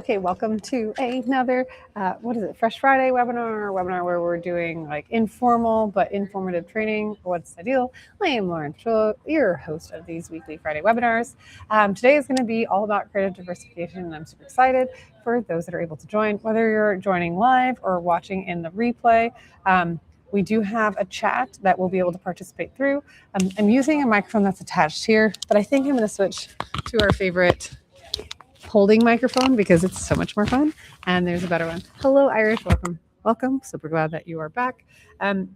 Okay, welcome to another, Fresh Friday webinar where we're doing like informal but informative training. What's the deal? I am Lauren Schultz, your host of these weekly Friday webinars. Today is going to be all about creative diversification, and I'm super excited for those that are able to join, whether you're joining live or watching in the replay. We do have a chat that we'll be able to participate through. I'm using a microphone that's attached here, but I think I'm going to switch to our favorite holding microphone because it's so much more fun, and there's a better one. Hello, Irish. Welcome. Super glad that you are back.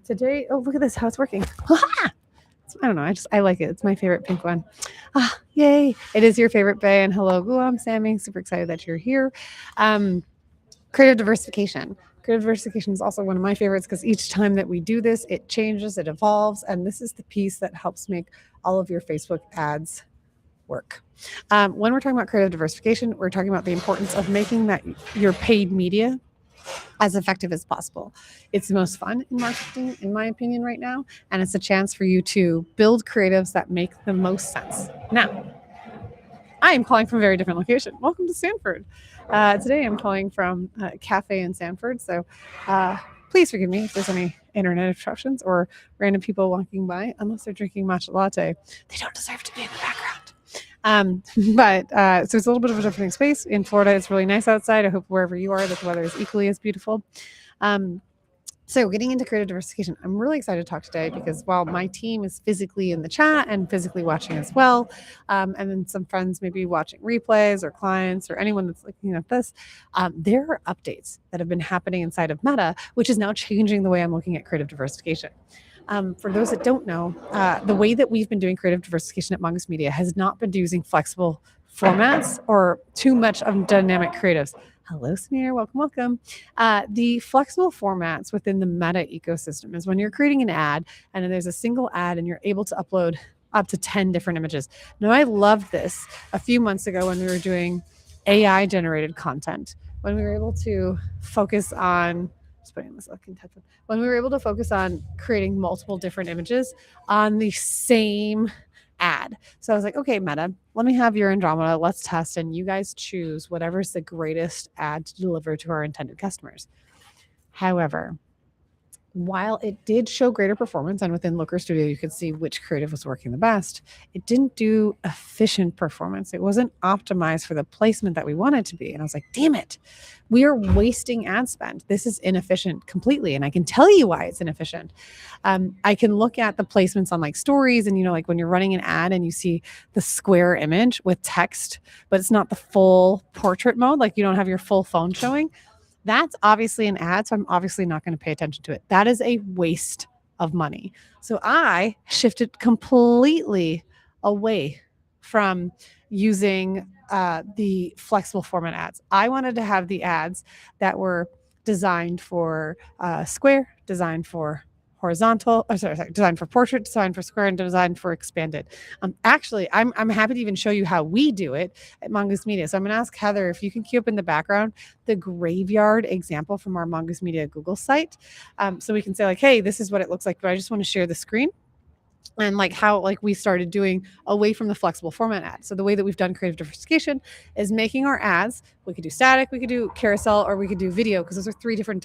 Today, oh, look at this, how it's working. I don't know, I like it. It's my favorite pink one. Yay. It is your favorite bay. And hello, Guam, Sammy. Super excited that you're here. Creative diversification. Creative diversification is also one of my favorites because each time that we do this, it changes, it evolves, and this is the piece that helps make all of your Facebook ads work. When we're talking about creative diversification, we're talking about the importance of making that your paid media as effective as possible. It's the most fun in marketing, in my opinion, right now, and it's a chance for you to build creatives that make the most sense. Now, I am calling from a very different location. Welcome to Sanford. Today I'm calling from a cafe in Sanford, so please forgive me if there's any internet interruptions or random people walking by, unless they're drinking matcha latte. They don't deserve to be in the background. So it's a little bit of a different space. In Florida, it's really nice outside. I hope wherever you are that the weather is equally as beautiful. So getting into creative diversification, I'm really excited to talk today because while my team is physically in the chat and physically watching as well, and then some friends maybe watching replays or clients or anyone that's looking at this, there are updates that have been happening inside of Meta, which is now changing the way I'm looking at creative diversification. For those that don't know, the way that we've been doing creative diversification at Mongoose Media has not been using flexible formats or too much of dynamic creatives. Hello, Smear. Welcome. The flexible formats within the Meta ecosystem is when you're creating an ad and then there's a single ad and you're able to upload up to 10 different images. Now, I loved this a few months ago when we were doing AI generated content, when we were able to focus on when we were able to focus on creating multiple different images on the same ad. So I was like, okay, Meta, let me have your Andromeda. Let's test, and you guys choose whatever's the greatest ad to deliver to our intended customers. However, while it did show greater performance, and within Looker Studio, you could see which creative was working the best, it didn't do efficient performance. It wasn't optimized for the placement that we wanted to be. And I was like, damn it, we are wasting ad spend. This is inefficient completely. And I can tell you why it's inefficient. I can look at the placements on like stories and, like when you're running an ad and you see the square image with text, but it's not the full portrait mode, like you don't have your full phone showing. That's obviously an ad, so I'm obviously not going to pay attention to it. That is a waste of money. So I shifted completely away from using the flexible format ads. I wanted to have the ads that were designed for square, designed for horizontal, designed for portrait, designed for square, and designed for expanded. Actually, I'm happy to even show you how we do it at Mongoose Media. So I'm going to ask Heather if you can queue up in the background the graveyard example from our Mongoose Media Google site, so we can say like, hey, this is what it looks like. But I just want to share the screen and like how like we started doing away from the flexible format ad. So the way that we've done creative diversification is making our ads. We could do static, we could do carousel, or we could do video, because those are three different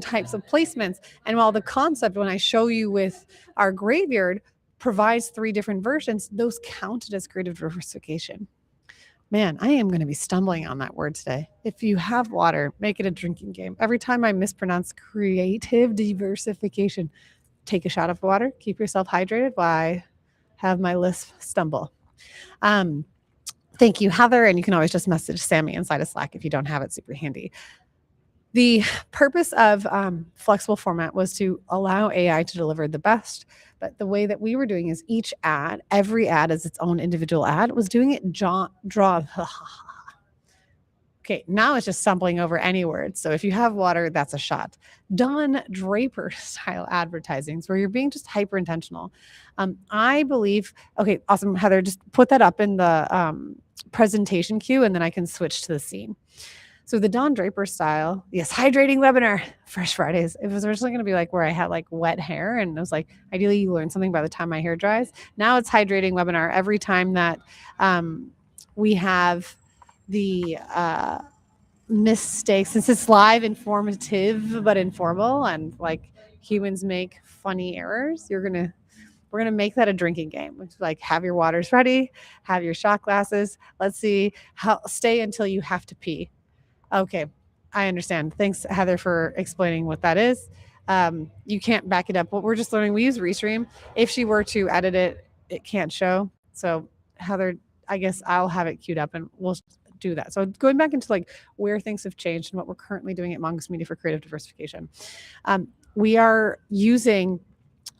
types of placements. And while the concept, when I show you with our graveyard, provides three different versions, those counted as creative diversification. Man, I am going to be stumbling on that word today. If you have water, make it a drinking game. Every time I mispronounce creative diversification, take a shot of water, keep yourself hydrated while I have my lisp stumble. Thank you, Heather. And you can always just message Sammy inside of Slack if you don't have it, super handy. The purpose of flexible format was to allow AI to deliver the best. But the way that we were doing is every ad as its own individual ad, was doing it Okay, now it's just stumbling over any words. So if you have water, that's a shot. Don Draper style advertisings where you're being just hyper intentional. I believe, okay, awesome. Heather, just put that up in the presentation queue and then I can switch to the scene. So the Don Draper style, yes, hydrating webinar, Fresh Fridays. It was originally going to be like where I had like wet hair, and it was like, ideally you learn something by the time my hair dries. Now it's hydrating webinar every time that We have the mistakes, since it's live, informative but informal, and like humans make funny errors. We're gonna make that a drinking game, which is like, have your waters ready, have your shot glasses. Let's see how stay until you have to pee. Okay, I understand. Thanks, Heather, for explaining what that is. You can't back it up. What we're just learning, we use Restream. If she were to edit it, it can't show. So Heather, I guess I'll have it queued up and we'll do that. So going back into like where things have changed and what we're currently doing at Mongoose Media for creative diversification. We are using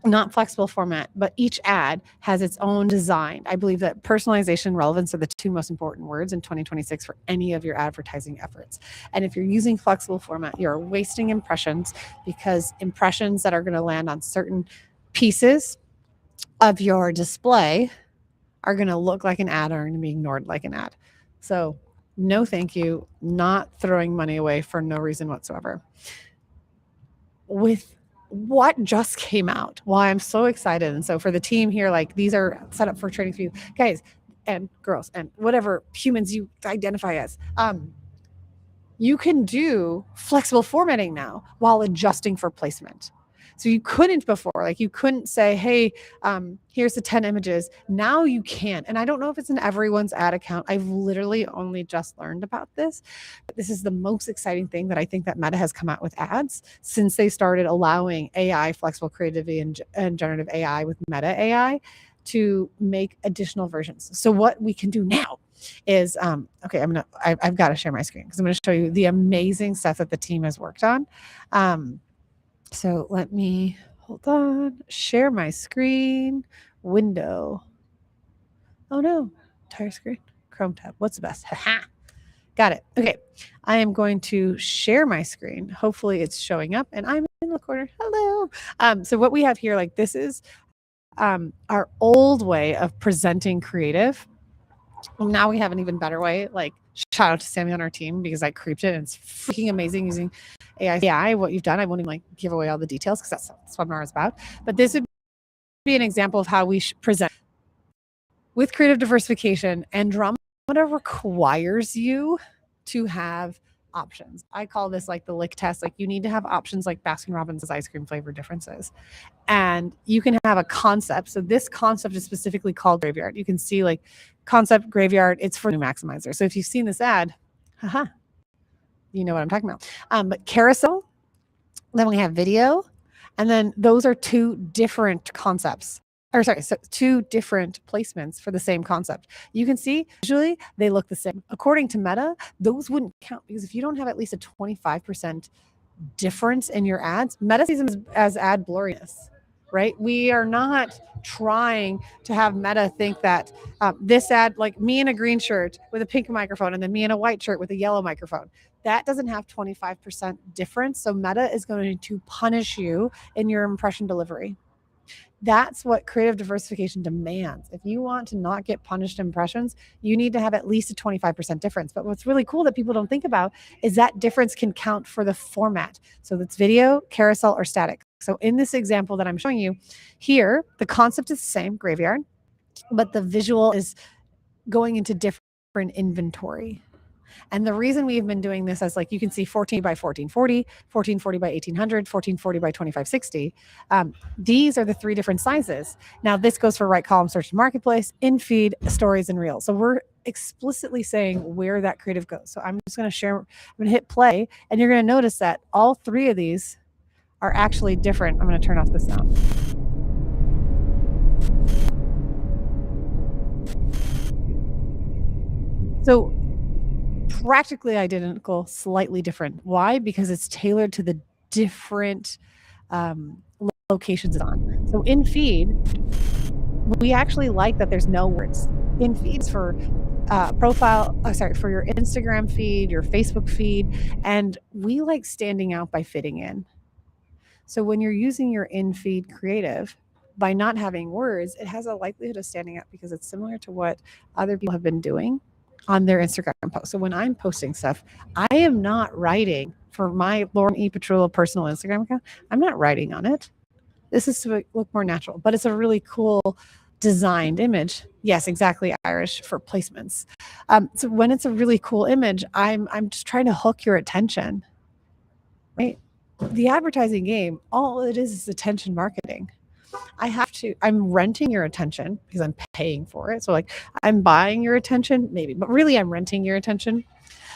not flexible format, but each ad has its own design. I believe that personalization and relevance are the two most important words in 2026 for any of your advertising efforts. And if you're using flexible format, you're wasting impressions, because impressions that are going to land on certain pieces of your display are going to look like an ad or going to be ignored like an ad. So no, thank you. Not throwing money away for no reason whatsoever. With what just came out, why I'm so excited. And so for the team here, like, these are set up for training for you guys and girls and whatever humans you identify as. You can do flexible formatting now while adjusting for placement. So you couldn't before, like you couldn't say, hey, here's the 10 images. Now you can. And I don't know if it's in everyone's ad account. I've literally only just learned about this. But this is the most exciting thing that I think that Meta has come out with ads since they started allowing AI, flexible creativity, and generative AI with Meta AI to make additional versions. So what we can do now is, okay, I've got to share my screen because I'm going to show you the amazing stuff that the team has worked on. So let me, hold on, share my screen, window. Oh no, entire screen, Chrome tab. What's the best? Got it. Okay, I am going to share my screen. Hopefully it's showing up and I'm in the corner. Hello. So what we have here, like, this is our old way of presenting creative. Now we have an even better way. Like, shout out to Sammy on our team because I creeped it and it's freaking amazing using AI. What you've done, I won't even like give away all the details because that's what webinar is about. But this would be an example of how we present with creative diversification. Andromeda requires you to have options. I call this like the lick test. Like, you need to have options like Baskin Robbins' ice cream flavor differences. And you can have a concept. So this concept is specifically called Graveyard. You can see like concept Graveyard. It's for new maximizer. So if you've seen this ad, you know what I'm talking about. But carousel, then we have video, and then those are two different concepts. So two different placements for the same concept. You can see visually they look the same. According to Meta, those wouldn't count because if you don't have at least a 25% difference in your ads, Meta sees them as ad blurriness, right? We are not trying to have Meta think that this ad, like me in a green shirt with a pink microphone and then me in a white shirt with a yellow microphone, that doesn't have 25% difference. So Meta is going to punish you in your impression delivery. That's what creative diversification demands. If you want to not get punished impressions, you need to have at least a 25% difference. But what's really cool that people don't think about is that difference can count for the format. So that's video, carousel, or static. So in this example that I'm showing you here, the concept is the same, Graveyard, but the visual is going into different inventory. And the reason we've been doing this as, like, you can see 14 by 1440, 1440 by 1800, 1440 by 2560. These are the three different sizes. Now this goes for right column search and marketplace, in feed, stories, and reels. So we're explicitly saying where that creative goes. So I'm just going to share, I'm going to hit play, and you're going to notice that all three of these are actually different. I'm going to turn off the sound. So practically identical, slightly different. Why? Because it's tailored to the different locations it's on. So in feed, we actually like that there's no words. In feeds for for your Instagram feed, your Facebook feed, and we like standing out by fitting in. So when you're using your in-feed creative, by not having words, it has a likelihood of standing out because it's similar to what other people have been doing on their Instagram posts. So when I'm posting stuff, I am not writing for my Lauren E. Petrullo personal Instagram account. I'm not writing on it. This is to look more natural, but it's a really cool designed image. Yes, exactly, Irish, for placements. So when it's a really cool image, I'm just trying to hook your attention, right? The advertising game, all it is attention marketing. I'm renting your attention because I'm paying for it. So like I'm buying your attention, maybe, but really I'm renting your attention.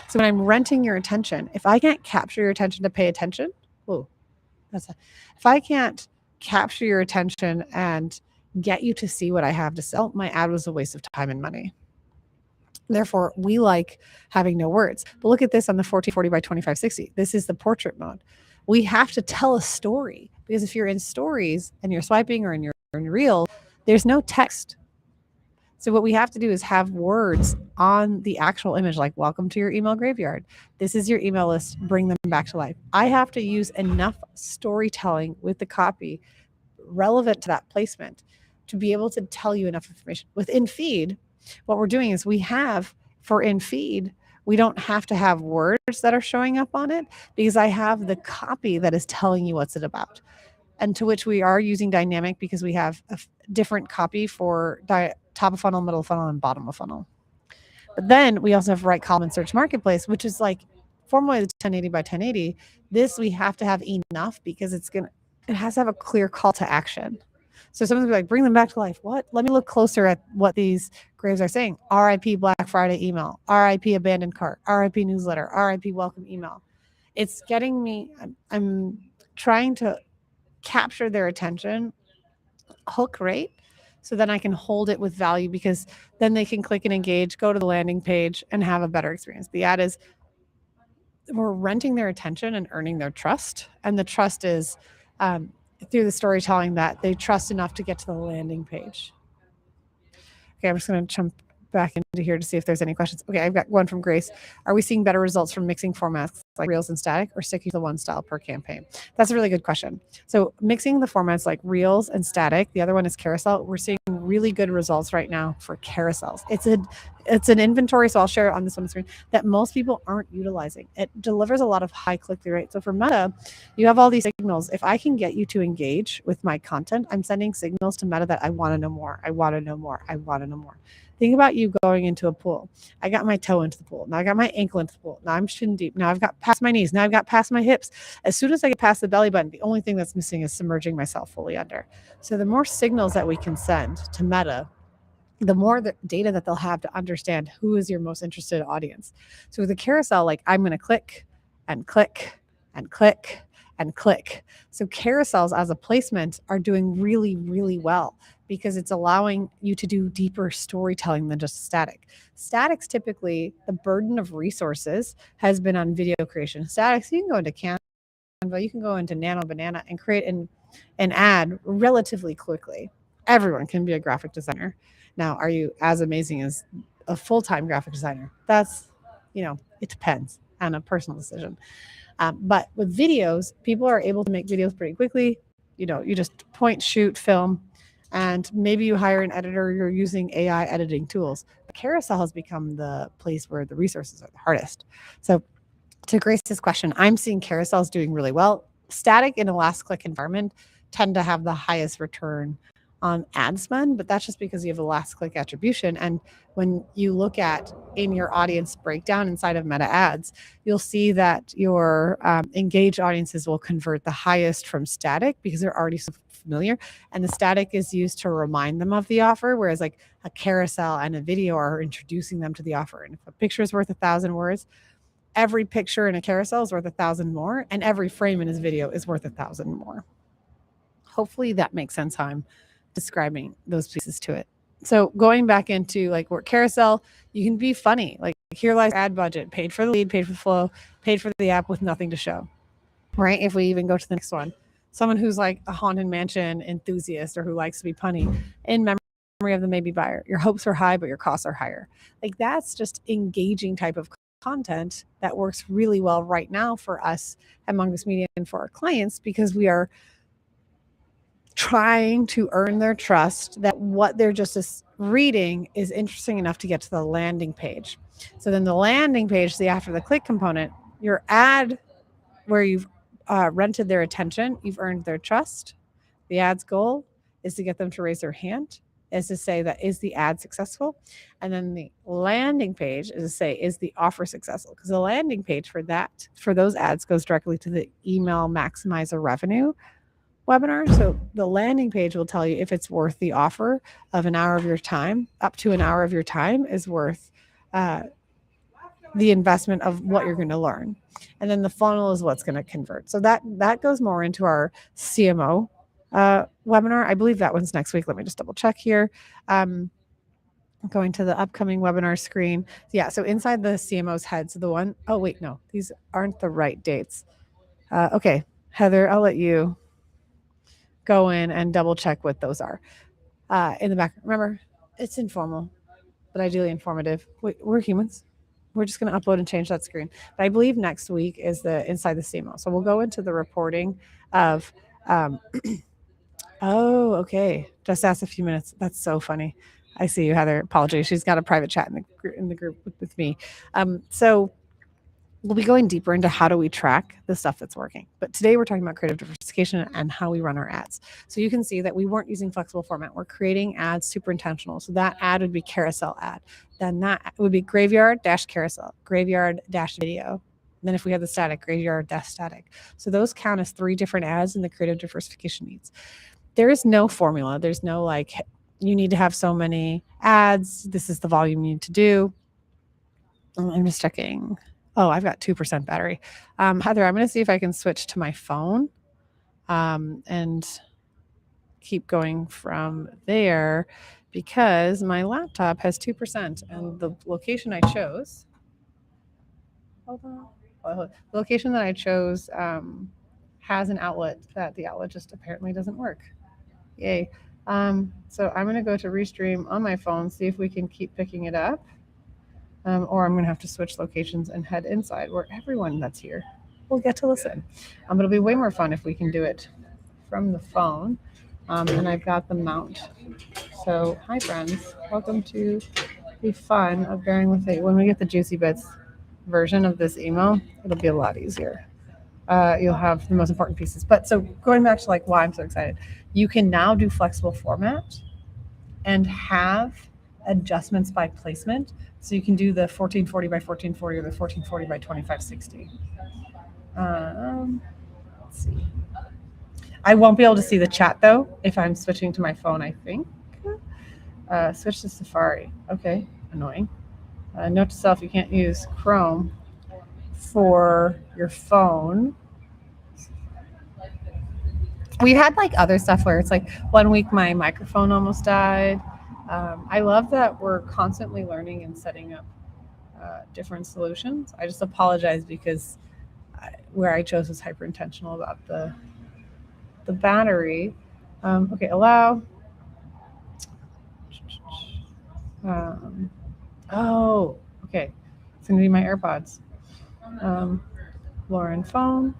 So when I'm renting your attention, if I can't capture your attention to pay attention, whoa, if I can't capture your attention and get you to see what I have to sell, my ad was a waste of time and money. Therefore, we like having no words. But look at this on the 1440 by 2560. This is the portrait mode. We have to tell a story because if you're in stories and you're swiping or in your reel, there's no text. So what we have to do is have words on the actual image, like welcome to your email graveyard. This is your email list. Bring them back to life. I have to use enough storytelling with the copy relevant to that placement to be able to tell you enough information. Within feed, what we're doing is we don't have to have words that are showing up on it because I have the copy that is telling you what's it about. And to which we are using dynamic because we have a different copy for top of funnel, middle of funnel, and bottom of funnel. But then we also have right column and search marketplace, which is like formally the 1080 by 1080. This we have to have enough because it has to have a clear call to action. So someone's gonna be like, bring them back to life. What? Let me look closer at what these graves are saying. RIP Black Friday email, RIP abandoned cart, RIP newsletter, RIP welcome email. It's getting me, I'm trying to capture their attention, hook rate, so then I can hold it with value because then they can click and engage, go to the landing page, and have a better experience. The ad is we're renting their attention and earning their trust. And the trust is through the storytelling that they trust enough to get to the landing page. Okay, I'm just going to jump back into here to see if there's any questions. Okay, I've got one from Grace. Are we seeing better results from mixing formats like Reels and static or sticking to the one style per campaign? That's a really good question. So mixing the formats like Reels and static, the other one is Carousel. We're seeing really good results right now for carousels. It's an inventory, so I'll share it on this one screen, that most people aren't utilizing. It delivers a lot of high click-through rate. So for Meta, you have all these signals. If I can get you to engage with my content, I'm sending signals to Meta that I want to know more. I want to know more. I want to know more. Think about you going into a pool. I got my toe into the pool. Now I got my ankle into the pool. Now I'm shin deep. Now I've got past my knees. Now I've got past my hips. As soon as I get past the belly button, the only thing that's missing is submerging myself fully under. So the more signals that we can send to Meta, the more the data that they'll have to understand who is your most interested audience. So with a carousel, like I'm going to click and click and click and click. So carousels as a placement are doing really, really well because it's allowing you to do deeper storytelling than just static. Statics, typically, the burden of resources has been on video creation. Statics, you can go into Canva, you can go into Nano Banana and create an ad relatively quickly. Everyone can be a graphic designer. Now, are you as amazing as a full-time graphic designer? That's, it depends on a personal decision. But with videos, people are able to make videos pretty quickly. You just point, shoot, film, and maybe you hire an editor. You're using AI editing tools. But Carousel has become the place where the resources are the hardest. So to Grace's question, I'm seeing carousels doing really well. Static in a last click environment tend to have the highest return on ad spend, but that's just because you have the last click attribution. And when you look at in your audience breakdown inside of Meta ads, you'll see that your engaged audiences will convert the highest from static because they're already so familiar. And the static is used to remind them of the offer, whereas like a carousel and a video are introducing them to the offer. And if a picture is worth 1,000 words, every picture in a carousel is worth 1,000 more, and every frame in his video is worth 1,000 more. Hopefully that makes sense how I'm describing those pieces to it. So going back into like where carousel, you can be funny. Like here lies ad budget, paid for the lead, paid for the flow, paid for the app with nothing to show. Right? If we even go to the next one, someone who's like a haunted mansion enthusiast or who likes to be punny in memory of the maybe buyer. Your hopes are high, but your costs are higher. Like that's just engaging type of content that works really well right now for us at Mongoose Media and for our clients because we are trying to earn their trust that what they're just reading is interesting enough to get to the landing page. So then the landing page, the after the click component, your ad where you've rented their attention, you've earned their trust. The ad's goal is to get them to raise their hand. is to say that is the ad successful, and then the landing page is to say is the offer successful, because the landing page for those ads goes directly to the email maximizer revenue webinar. So the landing page will tell you if it's worth the offer of an hour of your time. Up to an hour of your time is worth the investment of what you're going to learn. And then the funnel is what's going to convert. So that goes more into our CMO webinar. I believe that one's next week. Let me just double check here. Going to the upcoming webinar screen. Yeah, so inside the CMO's heads, the one, oh wait, no, these aren't the right dates. Okay, Heather, I'll let you go in and double check what those are. In the back, remember, it's informal, but ideally informative. We're humans. We're just going to upload and change that screen. But I believe next week is the inside the CMO. So we'll go into the reporting of, oh, okay. Just ask a few minutes. That's so funny. I see you, Heather. Apologies. She's got a private chat in the group with me. So we'll be going deeper into how do we track the stuff that's working. But today we're talking about creative diversification and how we run our ads. So you can see that we weren't using flexible format. We're creating ads super intentional. So that ad would be carousel ad. Then that would be graveyard dash carousel, graveyard dash video. And then if we have the static, graveyard dash static. So those count as 3 different ads in the creative diversification needs. There is no formula. There's no like, you need to have so many ads. This is the volume you need to do. I'm just checking. Oh, I've got 2% battery. Heather, I'm going to see if I can switch to my phone and keep going from there, because my laptop has 2% and the location I chose, hold on. The location that I chose has an outlet that the outlet just apparently doesn't work. Yay. So I'm going to go to Restream on my phone, see if we can keep picking it up. Or I'm going to have to switch locations and head inside where everyone that's here will get to listen. It'll be way more fun if we can do it from the phone. And I've got the mount. So hi, friends. Welcome to the fun of bearing with it. When we get the Juicy Bits version of this email, it'll be a lot easier. You'll have the most important pieces. But so going back to like why I'm so excited, you can now do flexible format and have adjustments by placement. So you can do the 1440 by 1440 or the 1440 by 2560. Let's see. I won't be able to see the chat though if I'm switching to my phone, I think. Switch to Safari. Okay, annoying. Note to self, you can't use Chrome for your phone. We've had like other stuff where it's like 1 week my microphone almost died. I love that we're constantly learning and setting up different solutions. I just apologize because where I chose was hyper intentional about the battery. Okay, allow. Oh, okay. It's gonna be my AirPods. Lauren phone.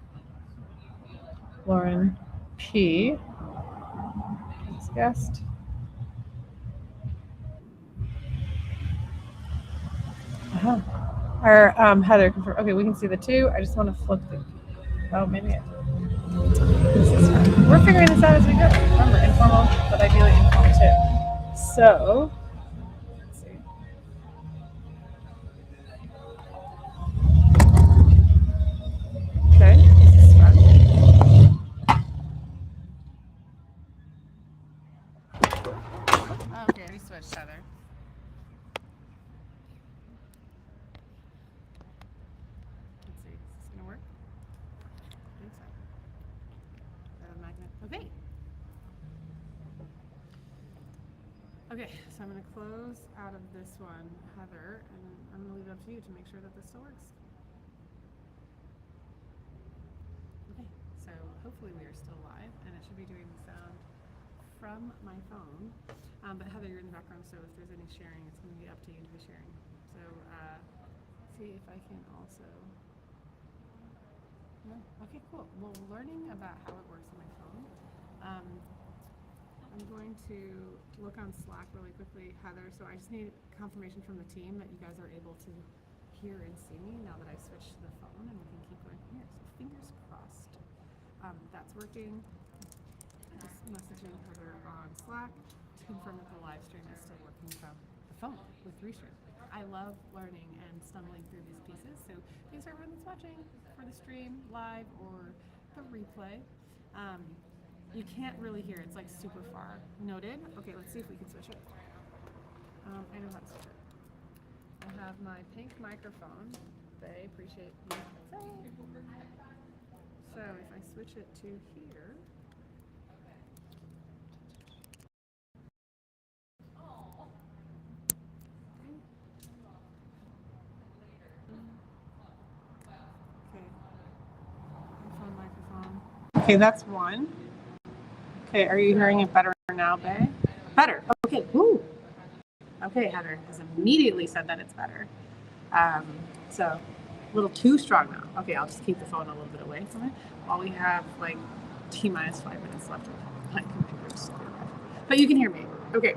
Lauren P. Guest. Or Heather confirm. Okay, we can see the 2. I just want to flip the. Oh, maybe. We're figuring this out as we go. Remember, informal, but ideally informative. So, let's see. Okay, this is fun. Okay, we switched, Heather. Let's see, is this gonna work? I think so. Magnet. Okay. Okay, so I'm going to close out of this one, Heather, and I'm going to leave it up to you to make sure that this still works. Okay, so hopefully we are still live, and it should be doing the sound from my phone. But Heather, you're in the background, so if there's any sharing, it's going to be up to you to be sharing. So see if I can also. No? Okay, cool. Well, learning about how it works on my phone. I'm going to look on Slack really quickly, Heather. So I just need confirmation from the team that you guys are able to hear and see me now that I switched to the phone, and we can keep going from here. So fingers crossed. That's working. Just messaging Heather on Slack. confirm that the live stream is still working from the phone with Restream. I love learning and stumbling through these pieces. So thanks for everyone that's watching for the stream live or the replay. You can't really hear. It's like super far. Noted. Okay, let's see if we can switch it. I know how to switch it. I have my pink microphone. They appreciate you. So if I switch it to here. Microphone. Okay, that's one. Okay, are you hearing it better now, Bay? Better. Okay. Ooh. Okay, Heather has immediately said that it's better. So a little too strong now. Okay, I'll just keep the phone a little bit away from it while we have like T-minus 5 minutes left of my computer's. But you can hear me. Okay.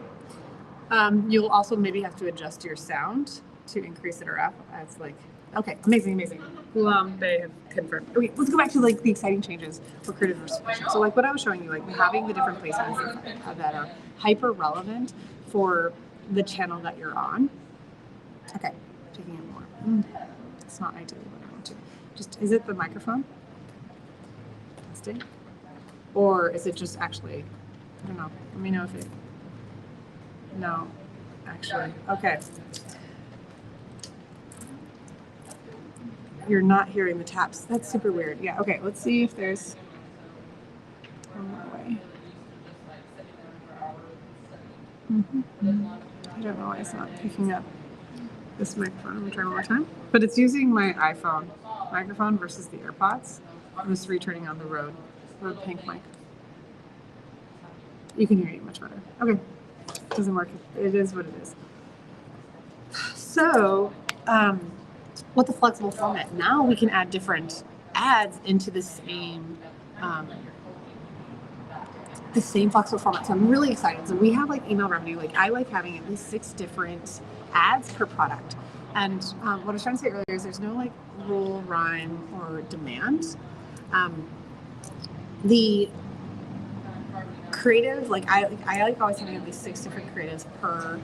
You'll also maybe have to adjust your sound to increase it or up. It's like, okay, amazing. They have confirmed. Okay, let's go back to like the exciting changes for creative diversification. So like what I was showing you, like having the different placements that are hyper relevant for the channel that you're on. Okay, taking it more. It's not ideally what I want to. Just, is it the microphone? Testing? Or is it just actually, I don't know. Let me know if it, no, actually, okay. You're not hearing the taps. That's super weird. Yeah, okay, let's see if there's one more way. I don't know why it's not picking up this microphone. I'm gonna try one more time. But it's using my iPhone microphone versus the AirPods. I'm just returning on the Rode pink mic. You can hear it much better. Okay, doesn't work. It is what it is. So, with the flexible format, now we can add different ads into the same flexible format. So I'm really excited. So we have like email revenue. Like I like having at least 6 different ads per product. And what I was trying to say earlier is there's no like rule, rhyme, or demand. The creative, like I like always having at least 6 different creatives per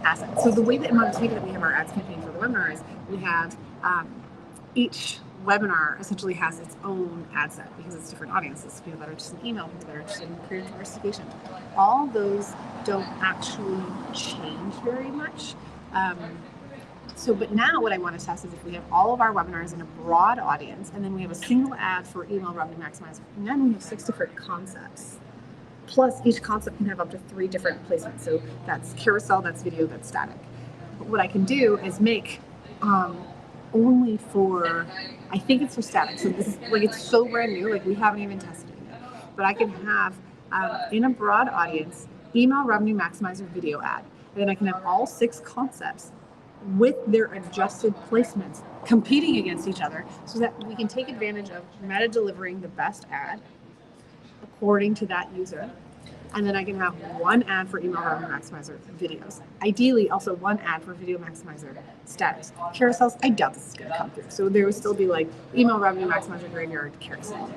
asset. So the way that in Mongoose Media that we have our ads campaign for the webinar is we have each webinar essentially has its own ad set because it's different audiences. People that are interested in email, people that are interested in creative diversification. All those don't actually change very much. But now what I want to test is if we have all of our webinars in a broad audience, and then we have a single ad for email revenue maximizer, and then we have 6 different concepts. Plus each concept can have up to 3 different placements. So that's carousel, that's video, that's static. But what I can do is make only for, I think it's for static. So this is like, it's so brand new, like we haven't even tested it yet. But I can have in a broad audience, email revenue maximizer video ad. And then I can have all 6 concepts with their adjusted placements competing against each other so that we can take advantage of meta delivering the best ad according to that user. And then I can have 1 ad for email revenue maximizer videos. Ideally, also 1 ad for video maximizer status. Carousels, I doubt this is going to come through. So there would still be like email revenue maximizer graveyard carousel.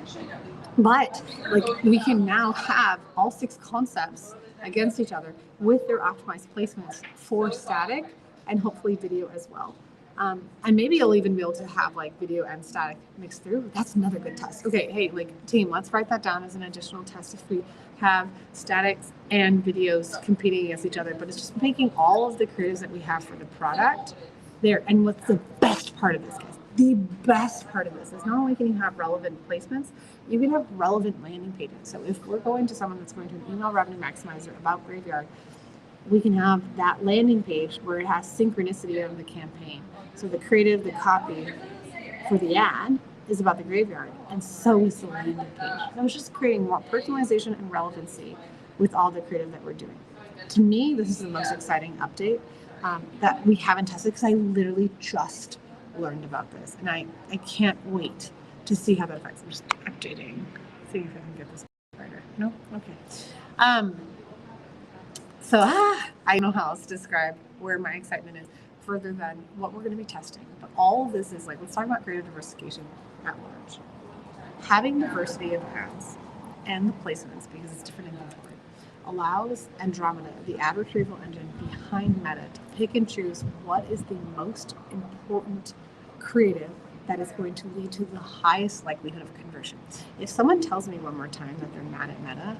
But like we can now have all 6 concepts against each other with their optimized placements for static and hopefully video as well. And maybe you'll even be able to have like video and static mixed through. That's another good test. Okay, hey, like team, let's write that down as an additional test if we have statics and videos competing against each other. But it's just making all of the creatives that we have for the product there. And what's the best part of this, guys? The best part of this is not only can you have relevant placements, you can have relevant landing pages. So if we're going to someone that's going to an email revenue maximizer about Graveyard, we can have that landing page where it has synchronicity of the campaign. So the creative, the copy for the ad is about the Graveyard, and so is the landing page. So it's just creating more personalization and relevancy with all the creative that we're doing. To me, this is the most exciting update that we haven't tested because I literally just learned about this, and I can't wait to see how that affects. I'm just updating, seeing if I can get this brighter. No? Okay. So I don't know how else to describe where my excitement is further than what we're going to be testing. But all of this is like, let's talk about creative diversification at large. Having diversity of ads and the placements, because it's different inventory, allows Andromeda, the ad retrieval engine behind Meta, to pick and choose what is the most important creative that is going to lead to the highest likelihood of conversion. If someone tells me one more time that they're mad at Meta,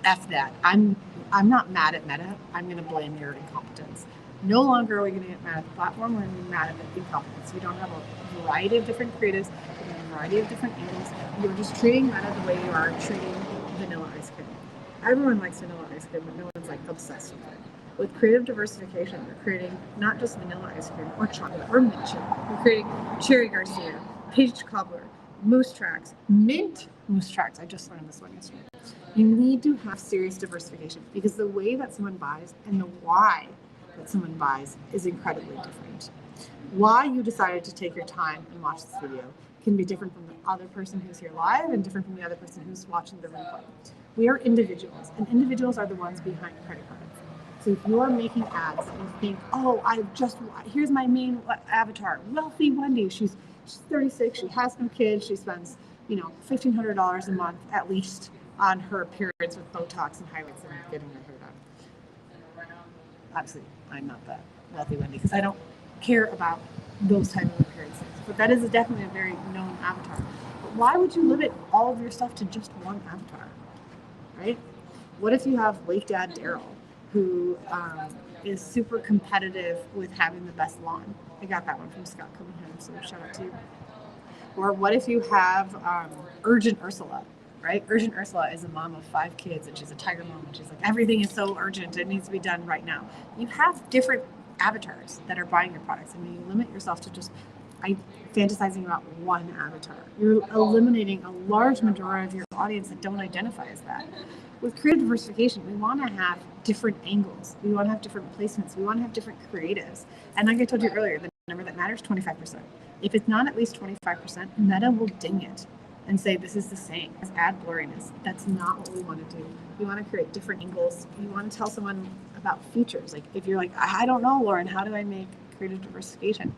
F that. I'm not mad at Meta. I'm going to blame your incompetence. No longer are we going to get mad at the platform. We're going to be mad at the incompetence. We don't have a variety of different creatives, we have a variety of different angles. You're just treating Meta the way you are treating vanilla ice cream. Everyone likes vanilla ice cream, but no one's like obsessed with it. With creative diversification, we're creating not just vanilla ice cream or chocolate or mint chip. We're creating cherry Garcia, peach cobbler, moose tracks, mint moose tracks. I just learned this one yesterday. You need to have serious diversification because the way that someone buys and the why that someone buys is incredibly different. Why you decided to take your time and watch this video can be different from the other person who's here live and different from the other person who's watching the replay. We are individuals, and individuals are the ones behind credit cards. So if you're making ads and you think, oh, here's my main avatar, wealthy Wendy. She's 36, she has no kids, she spends $1,500 a month at least on her appearance with Botox and highlights and getting her hair done. Obviously, I'm not that wealthy Wendy because I don't care about those type of appearances. But that is definitely a very known avatar. But why would you limit all of your stuff to just one avatar, right? What if you have Wake Dad Daryl, who is super competitive with having the best lawn? I got that one from Scott Cunningham, so shout out to you. Or what if you have Urgent Ursula, right? Urgent Ursula is a mom of 5 kids, and she's a tiger mom, and she's like, everything is so urgent, it needs to be done right now. You have different avatars that are buying your products, and when you limit yourself to just fantasizing about one avatar, you're eliminating a large majority of your audience that don't identify as that. With creative diversification, we want to have different angles. We want to have different placements. We want to have different creatives. And like I told you earlier, the number that matters, 25%. If it's not at least 25%, Meta will ding it and say this is the same as ad blurriness. That's not what we want to do. We want to create different angles. You want to tell someone about features. Like if you're like, I don't know, Lauren, how do I make creative diversification?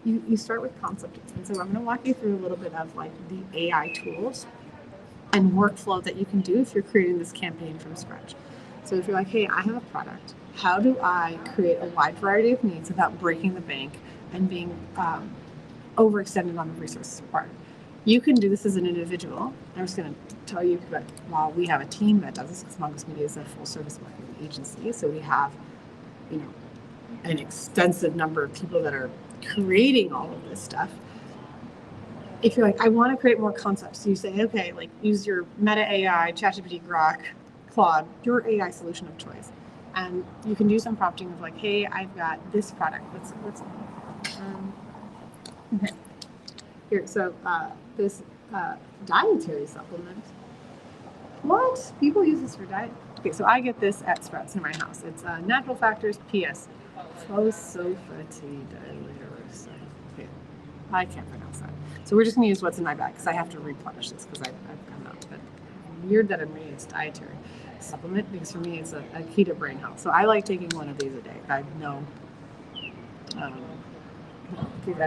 You start with concept. And so I'm going to walk you through a little bit of like the AI tools and workflow that you can do if you're creating this campaign from scratch. So if you're like, hey, I have a product, how do I create a wide variety of needs without breaking the bank and being overextended on the resources required? You can do this as an individual. I'm just going to tell you that while we have a team that does this, because Mongoose Media is a full service marketing agency, so we have, an extensive number of people that are creating all of this stuff. If you're like, I want to create more concepts, so you say, okay, like use your Meta AI, ChatGPT, Grok, Claude, your AI solution of choice, and you can do some prompting of like, hey, I've got this product. Let's okay. Here, so this dietary supplement. What? People use this for diet? Okay, so I get this at Sprouts in my house. It's Natural Factors PS. Phosphatidylidosis. Okay, I can't pronounce that. So we're just going to use what's in my bag because I have to replenish this because I'm not. But weird that I'm reading it's dietary supplement because for me it's a key to brain health. So I like taking one of these a day. I know. I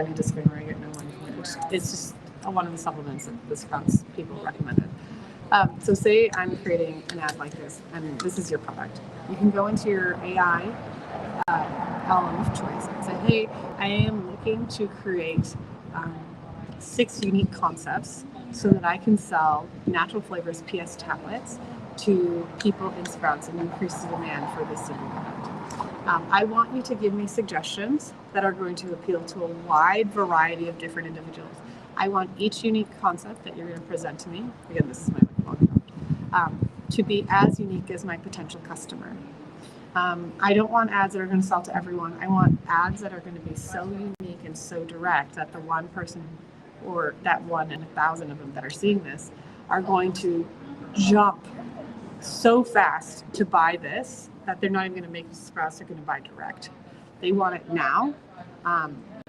need disclaimer. I get no money from it. It's just one of the supplements that the Sprouts people recommended. So say I'm creating an ad like this, and this is your product. You can go into your AI column of choice and say, hey, I am looking to create 6 unique concepts so that I can sell natural flavors PS tablets to people in Sprouts and increase the demand for this simple product. I want you to give me suggestions that are going to appeal to a wide variety of different individuals. I want each unique concept that you're going to present to me, again, this is my blog, to be as unique as my potential customer. I don't want ads that are going to sell to everyone. I want ads that are going to be so unique and so direct that the one person or that 1 in 1,000 of them that are seeing this are going to jump so fast to buy this that they're not even going to make Sprouts, they're going to buy direct. They want it now.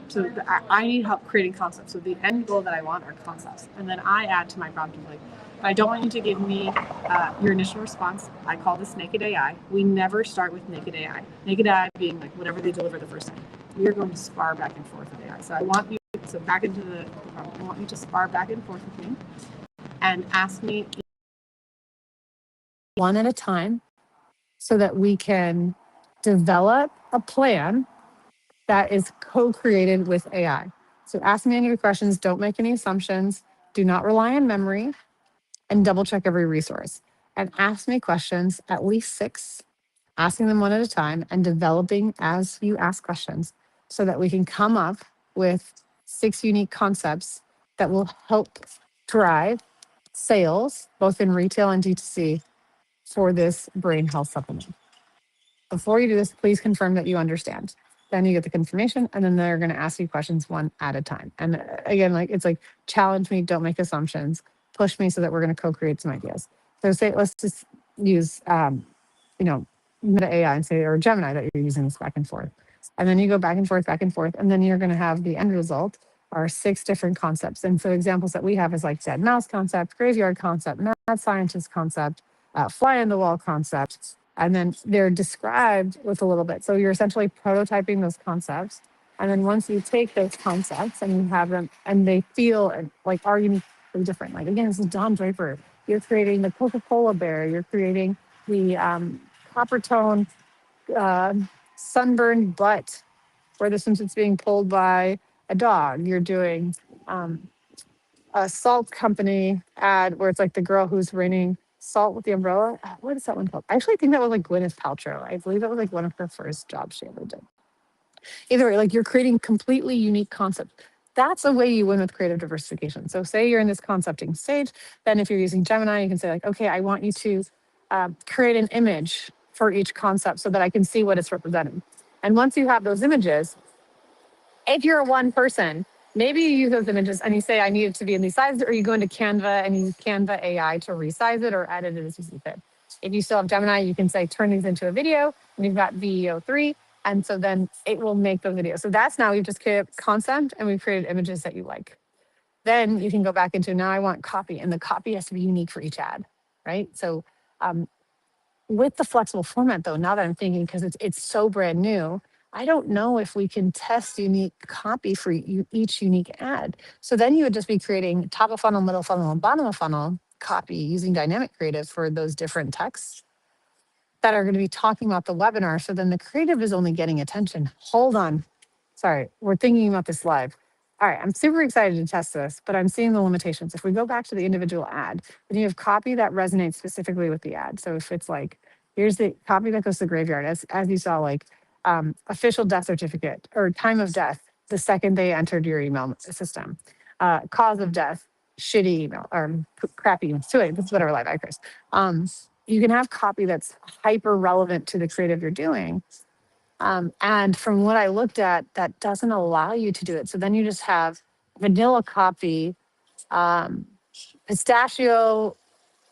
So I need help creating concepts. So the end goal that I want are concepts. And then I add to my prompt like, I don't want you to give me your initial response. I call this naked AI. We never start with naked AI. Naked AI being like whatever they deliver the first time. We are going to spar back and forth with AI. So I want you, back into the prompt, I want you to spar back and forth with me and ask me one at a time so that we can develop a plan that is co-created with AI. So ask me any questions, don't make any assumptions, do not rely on memory, and double check every resource. And ask me questions, at least 6, asking them one at a time and developing as you ask questions so that we can come up with 6 unique concepts that will help drive sales, both in retail and D2C, for this brain health supplement. Before you do this, please confirm that you understand. Then you get the confirmation, and then they're going to ask you questions one at a time. And again, like it's like challenge me, don't make assumptions, push me so that we're going to co-create some ideas. So say let's just use you know, Meta AI and say or Gemini that you're using this back and forth. And then you go back and forth, and then you're going to have the end result are 6 different concepts. And so examples that we have is like dead mouse concept, graveyard concept, mad scientist concept, fly on the wall concept, and then they're described with a little bit. So you're essentially prototyping those concepts. And then once you take those concepts and you have them and they feel like are uniquely different. Like again, this is Don Draper. You're creating the Coca-Cola bear. You're creating the copper tone uh, sunburned butt where the swimsuit's being pulled by a dog. You're doing a salt company ad where it's like the girl who's raining salt with the umbrella. What is that one called? I actually think that was like Gwyneth Paltrow. I believe that was like one of her first jobs she ever did. Either way, like you're creating completely unique concepts. That's a way you win with creative diversification. So say you're in this concepting stage, then if you're using Gemini, you can say like, okay, I want you to create an image for each concept so that I can see what it's representing. And once you have those images, if you're one person, maybe you use those images and you say, I need it to be in these sizes, or you go into Canva and use Canva AI to resize it or edit it as you see fit. If you still have Gemini, you can say, turn these into a video, and you've got VEO3. And so then it will make those videos. So that's now we've just created concept and we've created images that you like. Then you can go back into now I want copy, and the copy has to be unique for each ad, right? So with the flexible format though, now that I'm thinking, because it's so brand new, I don't know if we can test unique copy for each unique ad. So then you would just be creating top of funnel, middle funnel, and bottom of funnel copy using dynamic creative for those different texts that are going to be talking about the webinar. So then the creative is only getting attention. Hold on. Sorry, we're thinking about this live. All right, I'm super excited to test this, but I'm seeing the limitations. If we go back to the individual ad, then you have copy that resonates specifically with the ad. So if it's like, here's the copy that goes to the graveyard, as you saw, like official death certificate or time of death, the second they entered your email system. Cause of death, shitty email or crappy email. So this is whatever live I Chris. You can have copy that's hyper relevant to the creative you're doing. And from what I looked at, that doesn't allow you to do it. So then you just have vanilla copy, pistachio,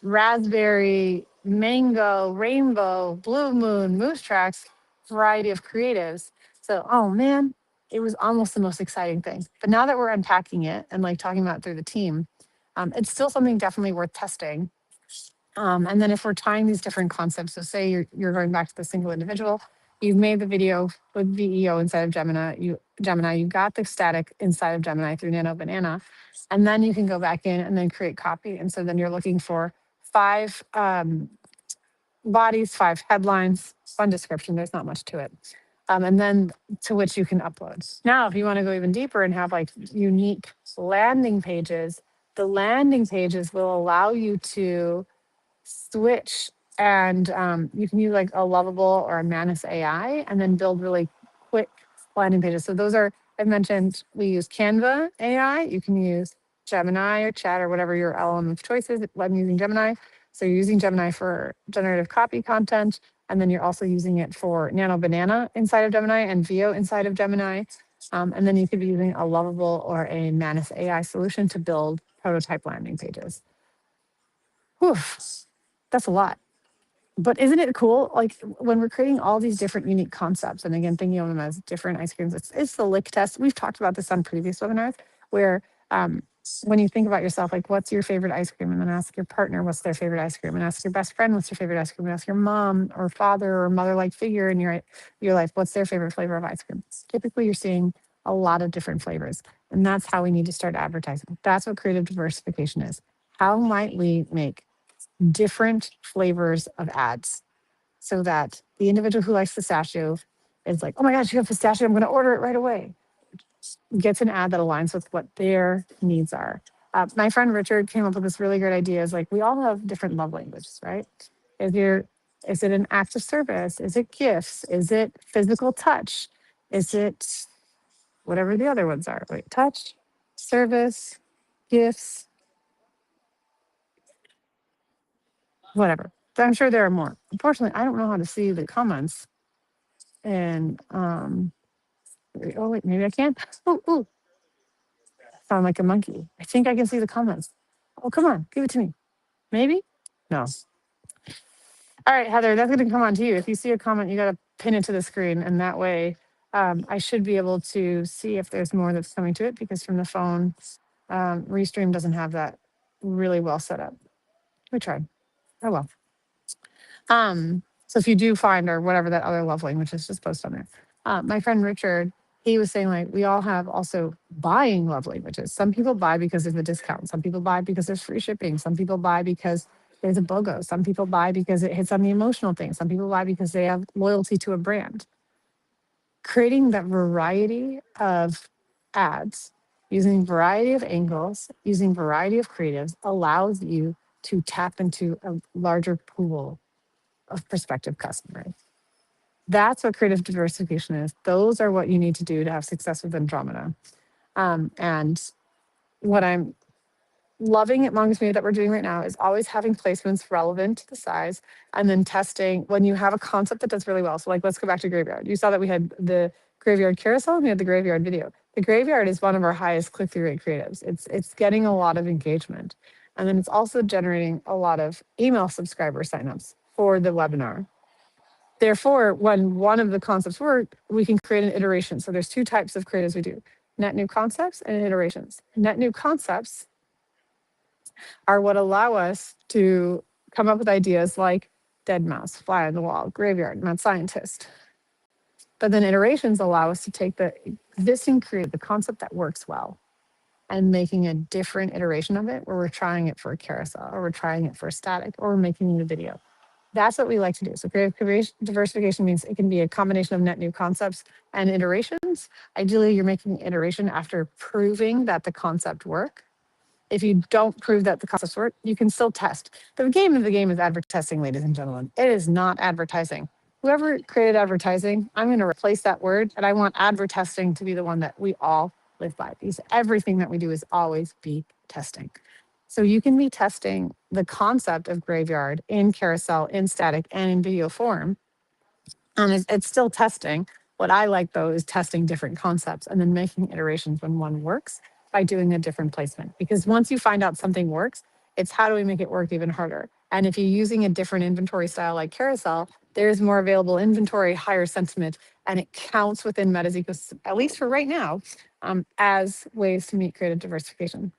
raspberry, mango, rainbow, blue moon, moose tracks, variety of creatives. So, oh man, it was almost the most exciting thing. But now that we're unpacking it and like talking about it through the team, it's still something definitely worth testing. And then if we're tying these different concepts, so say you're going back to the single individual, you've made the video with VEO inside of Gemini, you got the static inside of Gemini through Nano Banana, and then you can go back in and then create copy. And so then you're looking for 5 bodies, 5 headlines, fun description. There's not much to it. And then to which you can upload. Now, if you want to go even deeper and have like unique landing pages, the landing pages will allow you to switch and you can use like a Lovable or a Manus AI and then build really quick landing pages. So those are, I mentioned, we use Canva AI. You can use Gemini or Chat or whatever your LLM of choice is. I'm using Gemini. So you're using Gemini for generative copy content. And then you're also using it for Nano Banana inside of Gemini and VO inside of Gemini. And then you could be using a Lovable or a Manus AI solution to build prototype landing pages. Whew, that's a lot. But isn't it cool? Like when we're creating all these different unique concepts, and again, thinking of them as different ice creams, it's the lick test. We've talked about this on previous webinars where when you think about yourself, like what's your favorite ice cream? And then ask your partner what's their favorite ice cream, and ask your best friend what's your favorite ice cream, and ask your mom or father or mother-like figure in your life, what's their favorite flavor of ice cream? Typically, you're seeing a lot of different flavors. And that's how we need to start advertising. That's what creative diversification is. How might we make different flavors of ads? so that the individual who likes pistachio is like, oh my gosh, you have pistachio, I'm going to order it right away. Gets an ad that aligns with what their needs are. My friend Richard came up with this really great idea. Is like, we all have different love languages, right? Is your is it an act of service? Is it gifts? Is it physical touch? Is it whatever the other ones are? Wait, touch, service, gifts, whatever. But I'm sure there are more. Unfortunately, I don't know how to see the comments. And oh wait, maybe I can. Oh, sound like a monkey. I think I can see the comments. Oh, come on, give it to me. Maybe? No. All right, Heather, that's going to come on to you. If you see a comment, you got to pin it to the screen. And that way, I should be able to see if there's more that's coming to it, because from the phone, Restream doesn't have that really well set up. We tried. Oh, well. So if you do find, or whatever that other love language is, just post on there. My friend Richard, he was saying, like, we all have also buying love languages. Some people buy because there's a discount. Some people buy because there's free shipping. Some people buy because there's a BOGO. Some people buy because it hits on the emotional thing. Some people buy because they have loyalty to a brand. Creating that variety of ads, using variety of angles, using variety of creatives, allows you to tap into a larger pool of prospective customers. That's what creative diversification is. Those are what you need to do to have success with Andromeda. And what I'm loving at Mongoose Media that we're doing right now is always having placements relevant to the size, and then testing when you have a concept that does really well. So like, let's go back to Graveyard. You saw that we had the Graveyard carousel and we had the Graveyard video. The Graveyard is one of our highest click-through rate creatives. It's getting a lot of engagement. And then it's also generating a lot of email subscriber signups for the webinar. Therefore, when one of the concepts work, we can create an iteration. So there's two types of creatives we do: net new concepts and iterations. Net new concepts are what allow us to come up with ideas like dead mouse, fly on the wall, graveyard, mad scientist. But then iterations allow us to take the existing creative, the concept that works well, and making a different iteration of it, where we're trying it for a carousel, or we're trying it for a static, or we're making it a video. That's what we like to do. So creative diversification means it can be a combination of net new concepts and iterations. Ideally, you're making an iteration after proving that the concept work. If you don't prove that the concepts work, you can still test. The game of the game is advertising, ladies and gentlemen. It is not advertising. Whoever created advertising, I'm going to replace that word, and I want advertising to be the one that we all live by, because everything that we do is always be testing. So you can be testing the concept of Graveyard in carousel, in static, and in video form. And it's still testing. What I like, though, is testing different concepts and then making iterations when one works by doing a different placement. Because once you find out something works, it's how do we make it work even harder? And if you're using a different inventory style like carousel, there's more available inventory, higher sentiment, and it counts within Meta's ecosystem, at least for right now, as ways to meet creative diversification.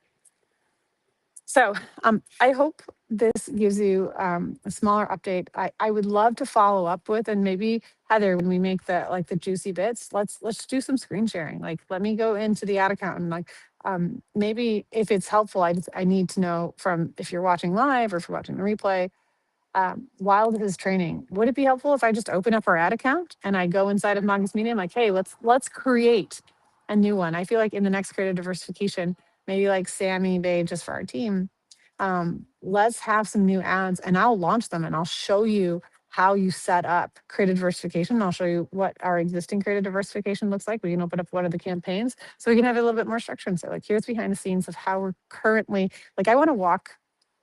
So I hope this gives you a smaller update. I would love to follow up with, and maybe Heather, when we make the juicy bits, let's do some screen sharing. Like, let me go into the ad account and maybe if it's helpful, I need to know from, if you're watching live or if you're watching the replay, while this is training, would it be helpful if I just open up our ad account and I go inside of Mongoose Media? I'm like, hey, let's create a new one. I feel like in the next creative diversification, maybe like Sammy Bay, just for our team, let's have some new ads, and I'll launch them and I'll show you how you set up creative diversification. I'll show you what our existing creative diversification looks like. We can open up one of the campaigns so we can have a little bit more structure and say, like, here's behind the scenes of how we're currently, like, I want to walk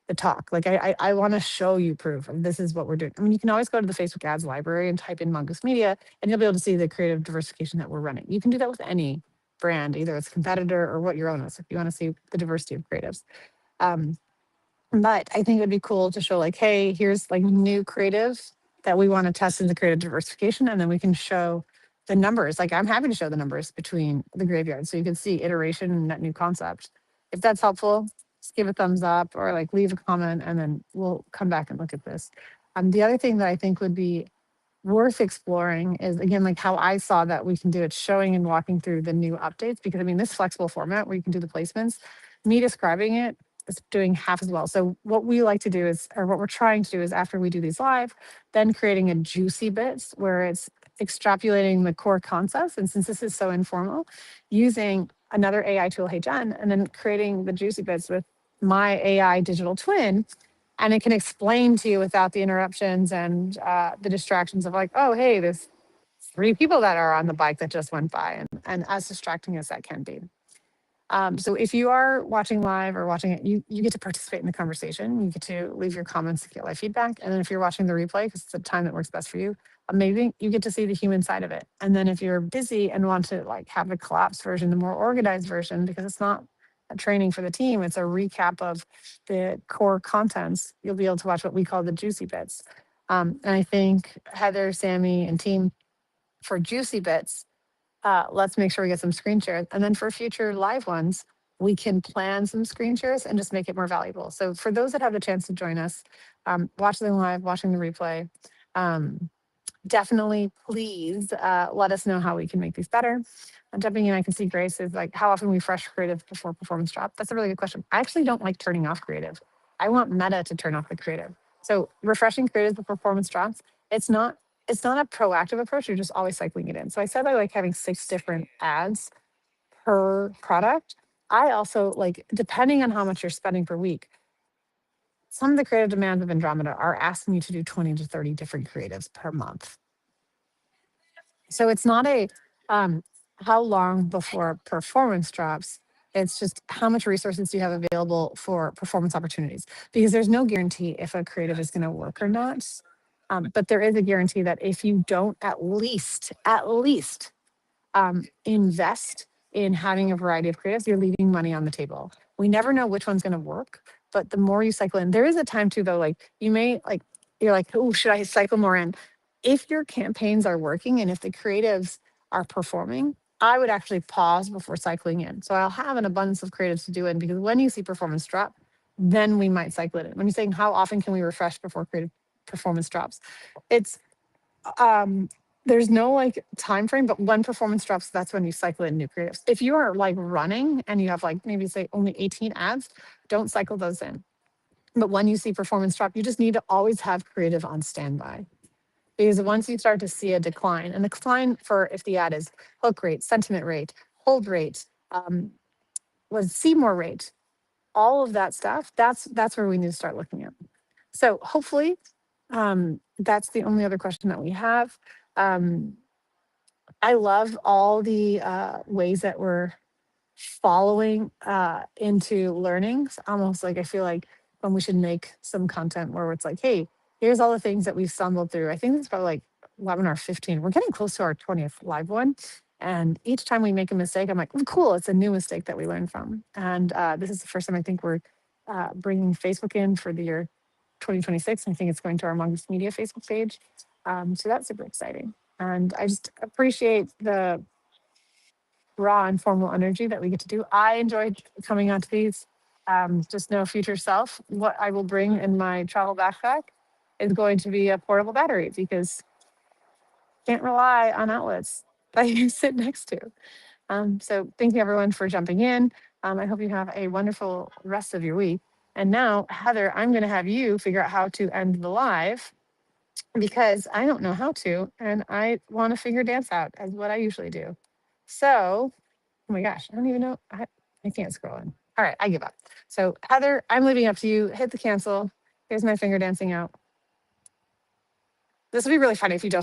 the talk. Like, I want to show you proof of this is what we're doing. I mean, you can always go to the Facebook ads library and type in Mongoose Media, and you'll be able to see the creative diversification that we're running. You can do that with any brand, either it's a competitor or what your own is, if you want to see the diversity of creatives. But I think it would be cool to show, like, hey, here's like new creative that we want to test in the creative diversification, and then we can show the numbers. Like, I'm happy to show the numbers between the Graveyard, so you can see iteration and net new concept. If that's helpful, just give a thumbs up or like leave a comment, and then we'll come back and look at this. The other thing that I think would be worth exploring is, again, like how I saw that we can do it, showing and walking through the new updates, because I mean, this flexible format where you can do the placements, me describing it it's doing half as well. So what we like to do is, or what we're trying to do is after we do these live, then creating a juicy bits where it's extrapolating the core concepts. And since this is so informal, using another AI tool, Hey Jen, and then creating the juicy bits with my AI digital twin. And it can explain to you without the interruptions and the distractions of like, oh, hey, there's 3 people that are on the bike that just went by, and as distracting as that can be. So if you are watching live or watching it, you get to participate in the conversation. You get to leave your comments to get live feedback. And then if you're watching the replay, because it's a time that works best for you, amazing, you get to see the human side of it. And then if you're busy and want to like have a collapsed version, the more organized version, because it's not a training for the team, it's a recap of the core contents, you'll be able to watch what we call the juicy bits. And I think Heather, Sammy, and team for juicy bits, let's make sure we get some screen shares. And then for future live ones, we can plan some screen shares and just make it more valuable. So for those that have the chance to join us, watching live, watching the replay, definitely please let us know how we can make these better. I'm jumping in, I can see Grace is like, how often we refresh creative before performance drop? That's a really good question. I actually don't like turning off creative. I want Meta to turn off the creative. So refreshing creative before performance drops, it's not a proactive approach. You're just always cycling it in. So I said I like having 6 different ads per product. I also like, depending on how much you're spending per week, some of the creative demands of Andromeda are asking you to do 20 to 30 different creatives per month. So it's not a how long before performance drops. It's just how much resources do you have available for performance opportunities? Because there's no guarantee if a creative is going to work or not. But there is a guarantee that if you don't at least invest in having a variety of creatives, you're leaving money on the table. We never know which one's going to work, but the more you cycle in, there is a time too, though, like you may like, you're like, oh, should I cycle more in? If your campaigns are working and if the creatives are performing, I would actually pause before cycling in. So I'll have an abundance of creatives to do in, because when you see performance drop, then we might cycle it in. When you're saying how often can we refresh before creative performance drops, it's there's no like time frame, but when performance drops, that's when you cycle in new creatives. If you are like running and you have like maybe say only 18 ads, don't cycle those in. But when you see performance drop, you just need to always have creative on standby. Because once you start to see a decline, and the decline for if the ad is hook rate, sentiment rate, hold rate, was see more rate, all of that stuff, that's where we need to start looking at. So hopefully that's the only other question that we have. I love all the ways that we're following into learning. It's almost like I feel like when we should make some content where it's like, hey, here's all the things that we've stumbled through. I think it's probably like webinar 15. We're getting close to our 20th live one. And each time we make a mistake, I'm like, oh, cool, it's a new mistake that we learn from. And this is the first time I think we're bringing Facebook in for the year 2026. I think it's going to our Mongoose Media Facebook page. So that's super exciting. And I just appreciate the raw and formal energy that we get to do. I enjoyed coming onto these. Just know future self, what I will bring in my travel backpack is going to be a portable battery, because can't rely on outlets that you sit next to. So thank you everyone for jumping in. I hope you have a wonderful rest of your week. And now, Heather, I'm going to have you figure out how to end the live, because I don't know how to, and I want to figure dance out as what I usually do. So, oh my gosh, I don't even know. I can't scroll in. All right, I give up. So Heather, I'm leaving it up to you. Hit the cancel. Here's my finger dancing out. This will be really funny if you don't